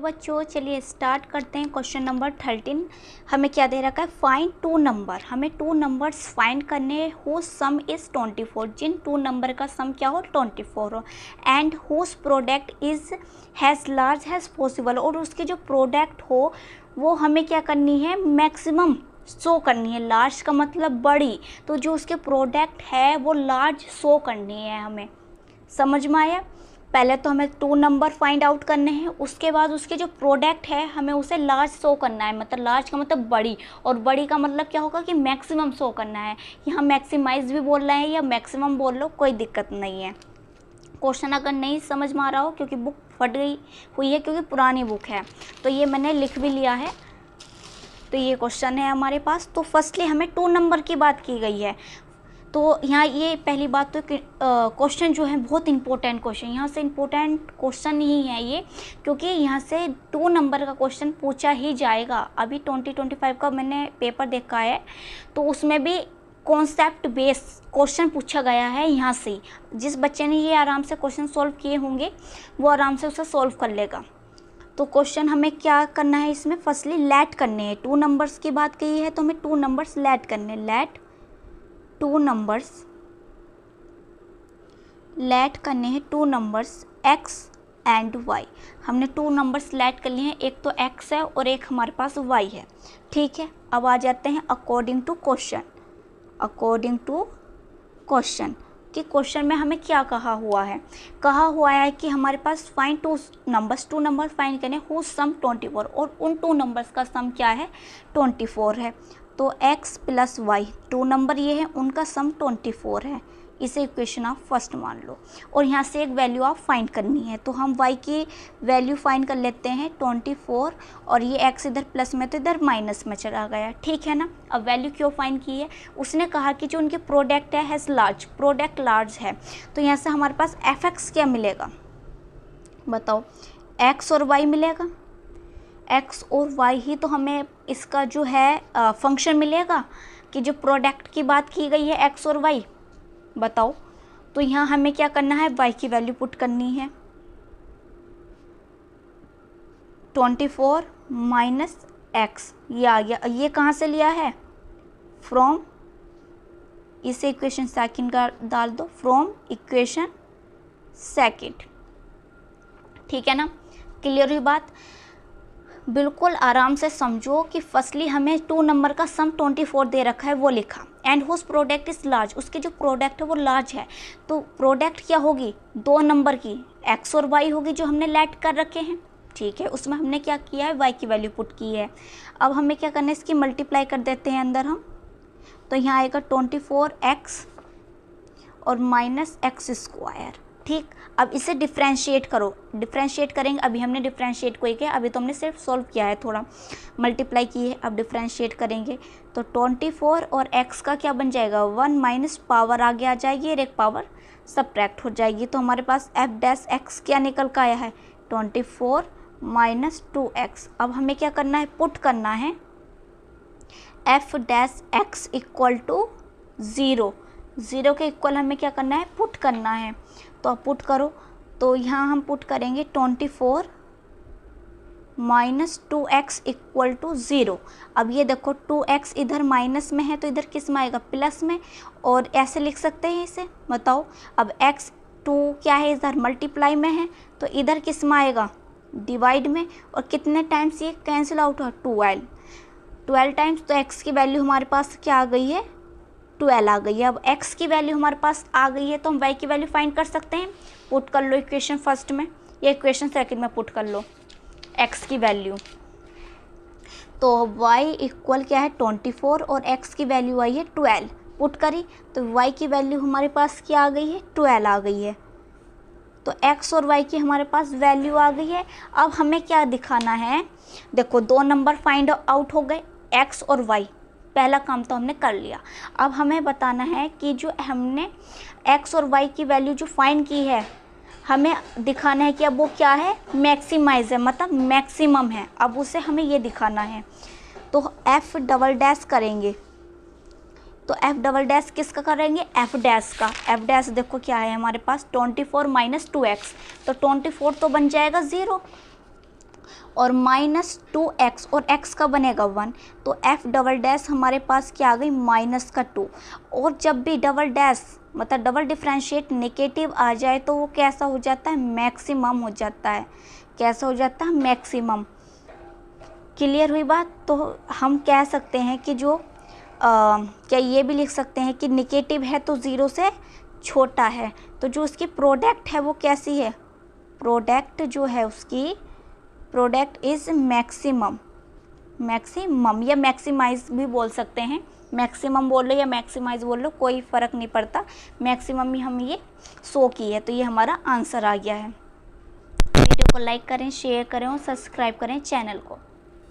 बच्चों, चलिए स्टार्ट करते हैं। क्वेश्चन नंबर 13 हमें क्या दे रखा है, फाइंड टू नंबर। हमें टू नंबर्स फाइंड करने हो सम इज़ 24, जिन टू नंबर का सम क्या हो 24 हो, and whose product is as large as possible, और उसके जो प्रोडक्ट हो वो हमें क्या करनी है, मैक्सिमम शो करनी है। लार्ज का मतलब बड़ी, तो जो उसके प्रोडक्ट है वो लार्ज शो करनी है हमें। समझ में आया? पहले तो हमें टू नंबर फाइंड आउट करने हैं, उसके बाद उसके जो प्रोडक्ट है हमें उसे लार्ज शो करना है। मतलब लार्ज का मतलब बड़ी, और बड़ी का मतलब क्या होगा कि मैक्सिमम शो करना है। यहाँ मैक्सिमाइज भी बोल रहे हैं या मैक्सिमम बोल लो, कोई दिक्कत नहीं है। क्वेश्चन अगर नहीं समझ में आ रहा हो, क्योंकि बुक फट गई हुई है, क्योंकि पुरानी बुक है, तो ये मैंने लिख भी लिया है। तो ये क्वेश्चन है हमारे पास। तो फर्स्टली हमें टू नंबर की बात की गई है। तो यहाँ ये पहली बात तो क्वेश्चन जो है बहुत इंपॉर्टेंट क्वेश्चन, यहाँ से इंपॉर्टेंट क्वेश्चन ही है ये, क्योंकि यहाँ से टू नंबर का क्वेश्चन पूछा ही जाएगा। अभी 2025 का मैंने पेपर देखा है, तो उसमें भी कॉन्सेप्ट बेस क्वेश्चन पूछा गया है यहाँ से। जिस बच्चे ने ये आराम से क्वेश्चन सॉल्व किए होंगे वो आराम से उसे सॉल्व कर लेगा। तो क्वेश्चन हमें क्या करना है इसमें, फर्स्टली लेट करने हैं। टू नंबर्स की बात की है तो हमें टू नंबर्स लेट करने, लेट टू नंबर्स, लेट करने हैं two numbers x and y। हमने टू नंबर्स लेट कर लिए हैं, एक तो x है और एक हमारे पास y है। ठीक है, अब आ जाते हैं according to question. According to question कि क्वेश्चन में हमें क्या कहा हुआ है, कहा हुआ है कि हमारे पास find two numbers, two number find करने हु सम 24, और उन टू नंबर्स का सम क्या है 24 है। तो x plus Y, two number ये है, उनका सम 24 है। इसे इक्वेशन आप फर्स्ट मान लो, और यहाँ से एक वैल्यू आप फाइंड करनी है। तो हम y की वैल्यू फाइंड कर लेते हैं 24, और ये x इधर प्लस में तो इधर माइनस में चला गया। ठीक है ना। अब वैल्यू क्यों फाइंड की है, उसने कहा कि जो उनके प्रोडक्ट है हैज़ लार्ज, प्रोडक्ट लार्ज है। तो यहाँ से हमारे पास fx क्या मिलेगा, बताओ, x और y मिलेगा। x और y ही तो हमें इसका जो है फंक्शन मिलेगा, कि जो प्रोडक्ट की बात की गई है x और y, बताओ। तो यहाँ हमें क्या करना है, y की वैल्यू पुट करनी है 24 माइनस x, या ये कहाँ से लिया है, फ्रॉम, इसे इक्वेशन सेकंड का डाल दो, फ्रॉम इक्वेशन सेकंड। ठीक है ना, क्लियर हुई बात। बिल्कुल आराम से समझो कि फर्स्टली हमें टू नंबर का सम 24 दे रखा है, वो लिखा, and whose product is large, उसके जो प्रोडक्ट है वो लार्ज है। तो प्रोडक्ट क्या होगी, दो नंबर की x और y होगी जो हमने लेट कर रखे हैं। ठीक है, उसमें हमने क्या किया है, y की वैल्यू पुट की है। अब हमें क्या करना है, इसकी मल्टीप्लाई कर देते हैं अंदर हम। तो यहाँ आएगा 24x और माइनस एक्स स्क्वायर। ठीक, अब इसे डिफ्रेंशिएट करो, डिफ्रेंशिएट करेंगे। अभी हमने डिफ्रेंशिएट को किया, अभी तो हमने सिर्फ सॉल्व किया है, थोड़ा मल्टीप्लाई की है। अब डिफ्रेंशिएट करेंगे तो 24 और x का क्या बन जाएगा, 1 माइनस पावर आगे आ जाएगी और एक पावर सब्ट्रैक्ट हो जाएगी। तो हमारे पास f डैश x क्या निकल कर आया है, 24 माइनस 2x। अब हमें क्या करना है, पुट करना है f dash x equal to 0, 0 के इक्वल हमें क्या करना है, पुट करना है। तो आप पुट करो, तो यहाँ हम पुट करेंगे 24 माइनस 2x इक्वल टू 0। अब ये देखो 2x इधर माइनस में है तो इधर किस में आएगा, प्लस में, और ऐसे लिख सकते हैं इसे, बताओ। अब x 2 क्या है, इधर मल्टीप्लाई में है तो इधर किस में आएगा, डिवाइड में, और कितने टाइम्स ये कैंसिल आउट हुआ, 12 टाइम्स। तो x की वैल्यू हमारे पास क्या आ गई है, 12 आ गई है। अब x की वैल्यू हमारे पास आ गई है तो हम y की वैल्यू फाइंड कर सकते हैं। पुट कर लो इक्वेशन फर्स्ट में या इक्वेशन सेकंड में पुट कर लो x की वैल्यू। तो y इक्वल क्या है 24 और x की वैल्यू आई है 12, पुट करी तो y की वैल्यू हमारे पास क्या आ गई है, 12 आ गई है। तो x और y की हमारे पास वैल्यू आ गई है। अब हमें क्या दिखाना है, देखो दो नंबर फाइंड आउट हो गए, x और y, पहला काम तो हमने कर लिया। अब हमें बताना है कि जो हमने x और y की वैल्यू जो फाइंड की है, हमें दिखाना है कि अब वो क्या है, मैक्सिमाइज है, मतलब मैक्सिमम है। अब उसे हमें ये दिखाना है। तो f डबल डैश करेंगे, तो f डबल डैश किसका करेंगे, f डैश का। f डैश देखो क्या है हमारे पास, 24 माइनस 2x, तो 24 तो बन जाएगा 0, और -2x और x का बनेगा 1, तो f डबल डैश हमारे पास क्या आ गई -2। और जब भी डबल डैश मतलब डबल डिफ्रेंशिएट नेगेटिव आ जाए तो वो कैसा हो जाता है, मैक्सिमम हो जाता है। कैसा हो जाता है, मैक्सिमम। क्लियर हुई बात। तो हम कह सकते हैं कि जो क्या ये भी लिख सकते हैं कि नेगेटिव है तो ज़ीरो से छोटा है, तो जो उसकी प्रोडक्ट है वो कैसी है, प्रोडक्ट जो है उसकी प्रोडक्ट इज़ मैक्सिमम। मैक्सिमम या मैक्सिमाइज भी बोल सकते हैं, मैक्सिमम बोल लो या मैक्सिमाइज बोल लो, कोई फ़र्क नहीं पड़ता, मैक्सिमम ही हम ये शो की है, तो ये हमारा आंसर आ गया है। वीडियो को लाइक करें, शेयर करें और सब्सक्राइब करें चैनल को।